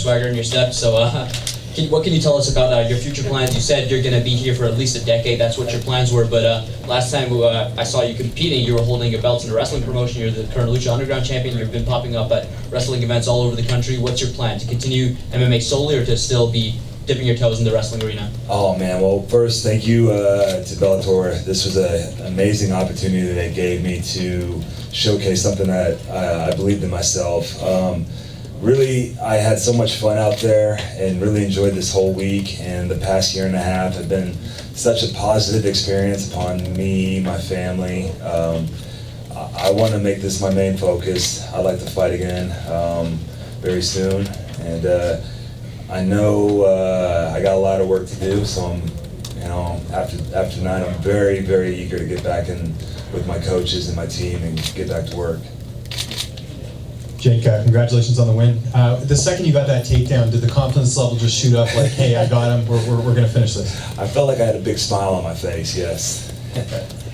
swagger in your step. So, what can you tell us about your future plans? You said you're going to be here for at least a decade. That's what your plans were. But last time I saw you competing, you were holding your belts in a wrestling promotion. You're the current Lucha Underground champion. You've been popping up at wrestling events all over the country. What's your plan? To continue MMA solely, or to still be dipping your toes in the wrestling arena? Oh man, well first thank you to Bellator. This was an amazing opportunity that they gave me to showcase something that I believed in myself. Really, I had so much fun out there and really enjoyed this whole week, and the past year and a half have been such a positive experience upon me, my family. I want to make this my main focus. I'd like to fight again very soon, and I know I got a lot of work to do, so I'm, after tonight, I'm very, very eager to get back in with my coaches and my team and get back to work. Jake, congratulations on the win. The second you got that takedown, did the confidence level just shoot up like, hey, I got him, we're going to finish this? I felt like I had a big smile on my face, yes.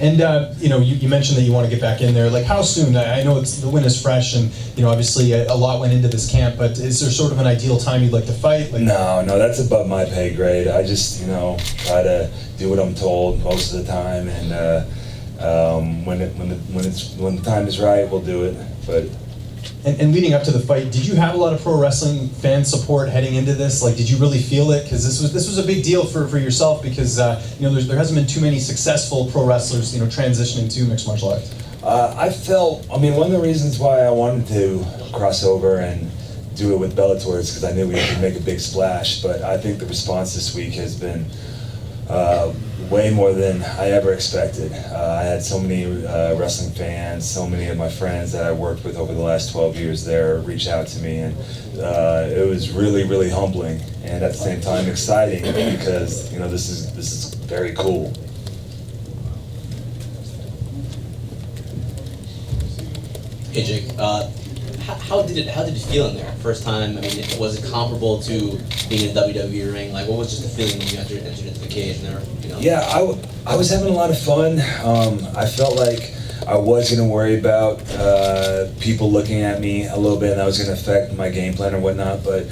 And you mentioned that you want to get back in there. Like, how soon? I know the win is fresh, and obviously a lot went into this camp. But is there sort of an ideal time you'd like to fight? Like, no, that's above my pay grade. I just try to do what I'm told most of the time, and when the time is right, we'll do it. But. And leading up to the fight, did you have a lot of pro wrestling fan support heading into this? Like, did you really feel it? Because this was a big deal for yourself, because there hasn't been too many successful pro wrestlers transitioning to mixed martial arts. One of the reasons why I wanted to cross over and do it with Bellator is because I knew we could make a big splash. But I think the response this week has been way more than I ever expected. I had so many wrestling fans, so many of my friends that I worked with over the last 12 years there reach out to me, and it was really, really humbling, and at the same time exciting, because this is very cool. Hey Jake, how did it feel in there first time? I mean, was it comparable to being in a WWE ring? Like, what was just the feeling when you entered into the cage and there? Yeah, I was having a lot of fun. I felt like I was going to worry about people looking at me a little bit, and that was going to affect my game plan or whatnot. But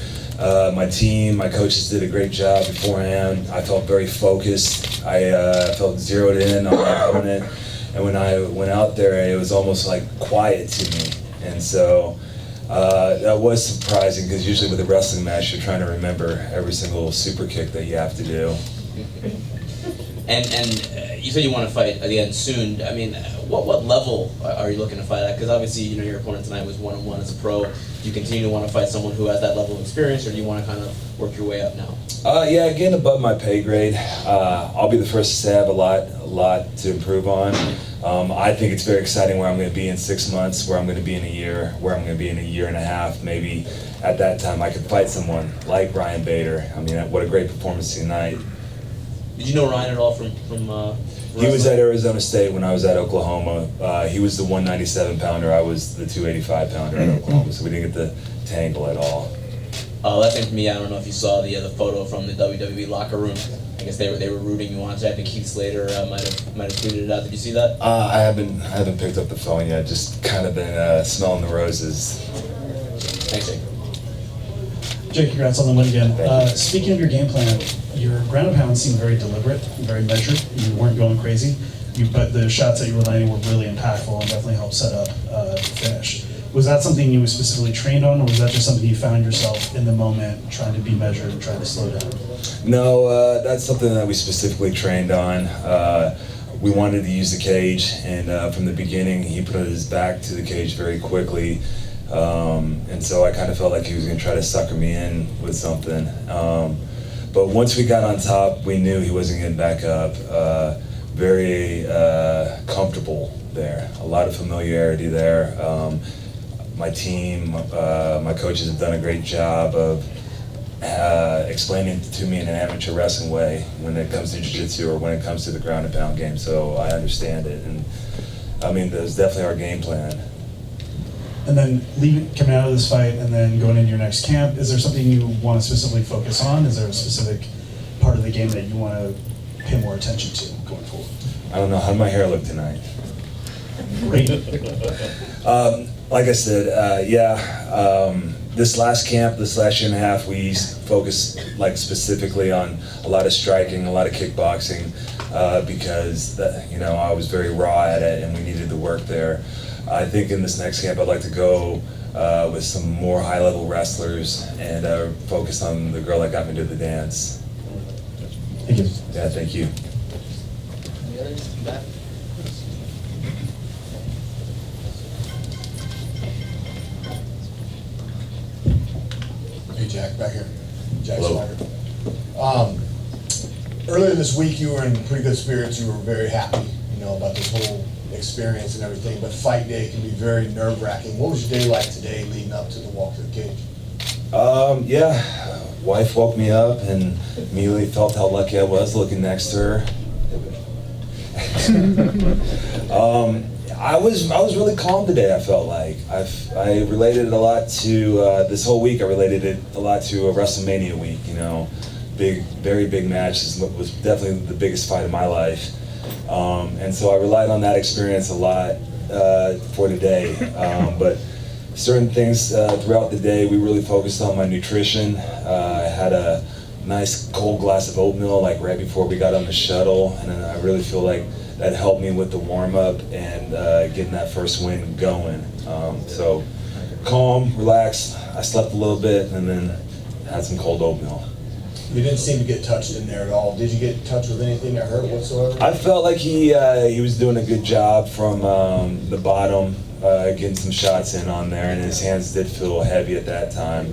my team, my coaches did a great job beforehand. I felt very focused. I felt zeroed in on my opponent, and when I went out there, it was almost like quiet to me. And so that was surprising, because usually with a wrestling match, you're trying to remember every single super kick that you have to do. And you said you want to fight again soon. I mean, what level are you looking to fight at? Because obviously, your opponent tonight was 1-on-1 as a pro. Do you continue to want to fight someone who has that level of experience, or do you want to kind of work your way up now? Yeah, again, above my pay grade. I'll be the first to say I have a lot to improve on. I think it's very exciting where I'm going to be in 6 months, where I'm going to be in a year, where I'm going to be in a year and a half. Maybe at that time I could fight someone like Ryan Bader. I mean, what a great performance tonight. Did you know Ryan at all from He was at Arizona State when I was at Oklahoma. He was the 197-pounder. I was the 285-pounder at Oklahoma, so we didn't get the tangle at all. Last thing for me, I don't know if you saw the photo from the WWE locker room. I guess they were rooting you on. So I think Keith Slater might have tweeted it out. Did you see that? I haven't picked up the phone yet. Just kind of been smelling the roses. Thanks, Jake. Jake, congrats on the win again. Speaking of your game plan, your ground and pound seemed very deliberate, very measured. You weren't going crazy, but the shots that you were landing were really impactful and definitely helped set up the finish. Was that something you specifically trained on, or was that just something you found yourself in the moment trying to be measured and trying to slow down? No, that's something that we specifically trained on. We wanted to use the cage, and from the beginning, he put his back to the cage very quickly. And so I kind of felt like he was going to try to sucker me in with something. But once we got on top, we knew he wasn't getting back up. Very comfortable there. A lot of familiarity there. My team, my coaches have done a great job of explaining to me in an amateur wrestling way when it comes to jiu-jitsu or when it comes to the ground and pound game. So I understand it. And I mean, there's definitely our game plan. And then coming out of this fight and then going into your next camp, is there something you want to specifically focus on? Is there a specific part of the game that you want to pay more attention to going forward? I don't know. How did my hair look tonight? Great. Like I said, this last camp, this last year and a half, we focused like specifically on a lot of striking, a lot of kickboxing, because that, you know, I was very raw at it and we needed the work there. I think in this next camp I'd like to go with some more high-level wrestlers and focus on the girl that got me to the dance. Thank you. Yeah, thank you. Any others? In back? Hey, Jack, back here. Jack Hello. Snyder. Earlier this week, you were in pretty good spirits. You were very happy, you know, about this whole experience and everything. But fight day can be very nerve-wracking. What was your day like today, leading up to the walk to the cage? Yeah, wife woke me up and immediately felt how lucky I was looking next to her. I was really calm today. I felt like I related it a lot to this whole week. I related it a lot to a WrestleMania week. You know, very big match. This was definitely the biggest fight of my life, and so I relied on that experience a lot for today. But certain things throughout the day, we really focused on my nutrition. I had a nice cold glass of oatmeal like right before we got on the shuttle, and I really feel like that helped me with the warm-up and getting that first win going. So calm, relaxed. I slept a little bit and then had some cold oatmeal. You didn't seem to get touched in there at all. Did you get touched with anything that hurt whatsoever? I felt like he was doing a good job from the bottom, getting some shots in on there, and his hands did feel heavy at that time.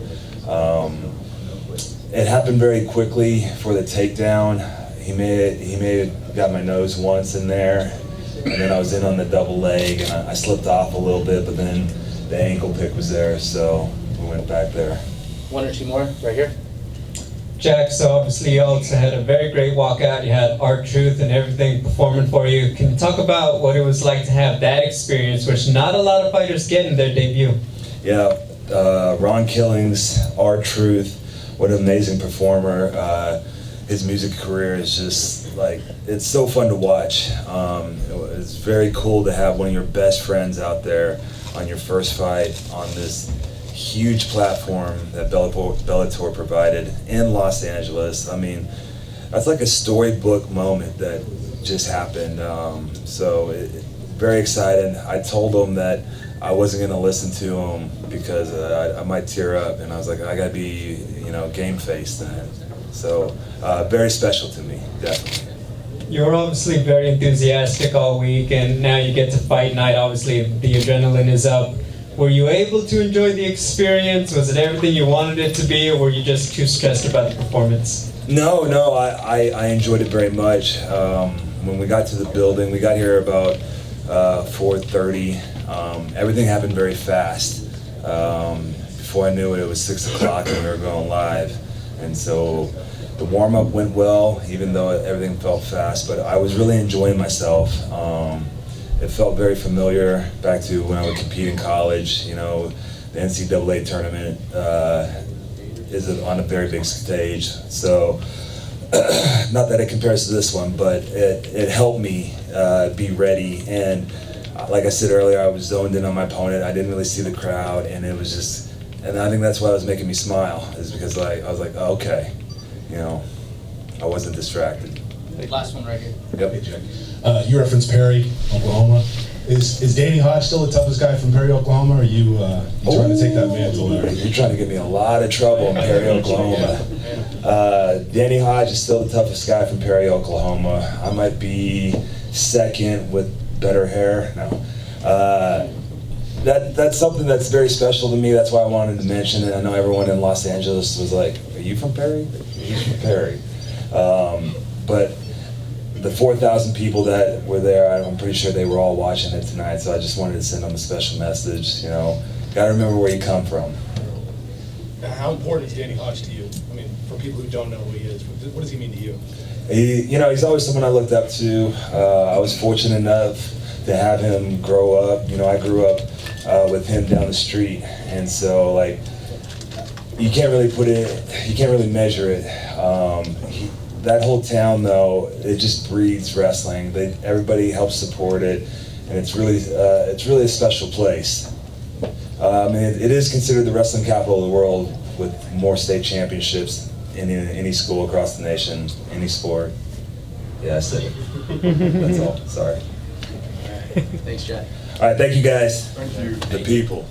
It happened very quickly for the takedown. He may have got my nose once in there, and then I was in on the double leg, and I slipped off a little bit, but then the ankle pick was there, so we went back there. One or two more, right here. Jack, so obviously you also had a very great walkout. You had R-Truth and everything performing for you. Can you talk about what it was like to have that experience, which not a lot of fighters get in their debut? Yeah, Ron Killings, R-Truth, what an amazing performer. His music career is just like, it's so fun to watch. It's very cool to have one of your best friends out there on your first fight on this huge platform that Bellator provided in Los Angeles. I mean, that's like a storybook moment that just happened. Very excited. I told him that I wasn't gonna listen to him because I might tear up, and I was like, I gotta be, you know, game-faced then. So, very special to me, definitely. You were obviously very enthusiastic all week, and now you get to fight night. Obviously, the adrenaline is up. Were you able to enjoy the experience? Was it everything you wanted it to be, or were you just too stressed about the performance? No, I enjoyed it very much. When we got to the building, we got here about 4:30. Everything happened very fast. Before I knew it, it was 6 o'clock and we were going live. And so the warm-up went well, even though everything felt fast, but I was really enjoying myself. It felt very familiar back to when I would compete in college. You know, the NCAA tournament is on a very big stage. So, not that it compares to this one, but it helped me be ready. And like I said earlier, I was zoned in on my opponent. I didn't really see the crowd, and it was just, and I think that's why it was making me smile, is because I was like, oh, okay, you know, I wasn't distracted. Last one right here. Yep. Hey, Jack. You referenced Perry, Oklahoma. Is Danny Hodge still the toughest guy from Perry, Oklahoma, or are you trying to take that mantle there? You're trying to get me in a lot of trouble in Perry, Oklahoma. Danny Hodge is still the toughest guy from Perry, Oklahoma. I might be second with better hair. No. That's something that's very special to me. That's why I wanted to mention it. I know everyone in Los Angeles was like, are you from Perry? He's from Perry. But the 4,000 people that were there, I'm pretty sure they were all watching it tonight, so I just wanted to send them a special message. You know, gotta remember where you come from. How important is Danny Hodge to you? I mean, for people who don't know who he is, what does he mean to you? He's always someone I looked up to. I was fortunate enough to have him grow up. You know, I grew up with him down the street, and so like, you can't really measure it. That whole town, though, it just breeds wrestling. Everybody helps support it, and it's really a special place. I mean, it is considered the wrestling capital of the world, with more state championships in any school across the nation, any sport. Yeah, I said it. That's all. Sorry. Thanks, Jack. All right, thank you guys. Thank you. The people.